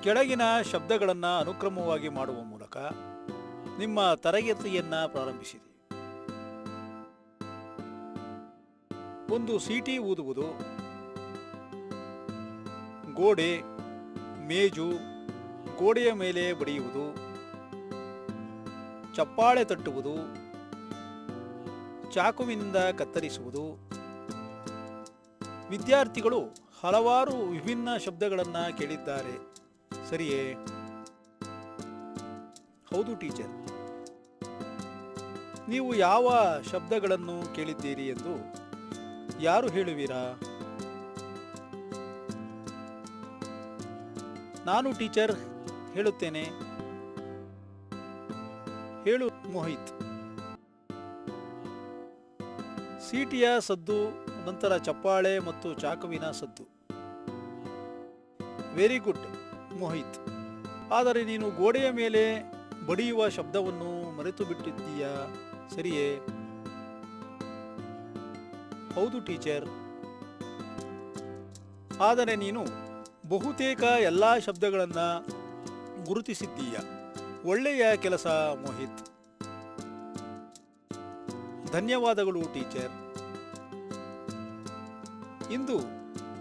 ಕೆಳಗಿನ ಶಬ್ದಗಳನ್ನು ಅನುಕ್ರಮವಾಗಿ ಮಾಡುವ ಮೂಲಕ ನಿಮ್ಮ ತರಗತಿಯನ್ನು ಪ್ರಾರಂಭಿಸಿರಿ. ಒಂದು ಸೀಟಿ ಊದುವುದು, ಗೋಡೆ, ಮೇಜು, ಗೋಡೆಯ ಮೇಲೆ ಬಡಿಯುವುದು, ಚಪ್ಪಾಳೆ ತಟ್ಟುವುದು, ಚಾಕುವಿನಿಂದ ಕತ್ತರಿಸುವುದು. ವಿದ್ಯಾರ್ಥಿಗಳು ಹಲವಾರು ವಿಭಿನ್ನ ಶಬ್ದಗಳನ್ನು ಕೇಳಿದ್ದಾರೆ, ಸರಿಯೇ? ಹೌದು ಟೀಚರ್. ನೀವು ಯಾವ ಶಬ್ದಗಳನ್ನು ಕೇಳಿದ್ದೀರಿ ಎಂದು ಯಾರು ಹೇಳುವಿರಾ? ನಾನು ಟೀಚರ್ ಹೇಳುತ್ತೇನೆ. ಹೇಳು ಮೋಹಿತ್. ಸೀಟಿಯ ಸದ್ದು, ನಂತರ ಚಪ್ಪಾಳೆ ಮತ್ತು ಚಾಕುವಿನ ಸದ್ದು. Very good Mohit. ಆದರೆ ನೀನು ಗೋಡೆಯ ಮೇಲೆ ಬಡಿಯುವ ಶಬ್ದವನ್ನು ಮರೆತು ಬಿಟ್ಟಿದ್ದೀಯಾ, ಸರಿಯೇ? ಹೌದು ಟೀಚರ್. ಆದರೆ ನೀನು ಬಹುತೇಕ ಎಲ್ಲ ಶಬ್ದಗಳನ್ನು ಗುರುತಿಸಿದ್ದೀಯ. ಒಳ್ಳೆಯ ಕೆಲಸ ಮೋಹಿತ್. ಧನ್ಯವಾದಗಳು ಟೀಚರ್. ಇಂದು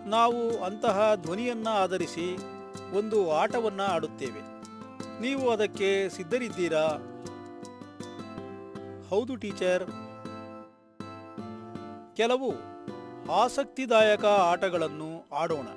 ನಾವು ಅಂತಹ ಧ್ವನಿಯನ್ನು ಆಧರಿಸಿ ಒಂದು ಆಟವನ್ನು ಆಡುತ್ತೇವೆ. ನೀವು ಅದಕ್ಕೆ ಸಿದ್ಧರಿದ್ದೀರಾ? ಹೌದು ಟೀಚರ್. ಕೆಲವು ಆಸಕ್ತಿದಾಯಕ ಆಟಗಳನ್ನು ಆಡೋಣ.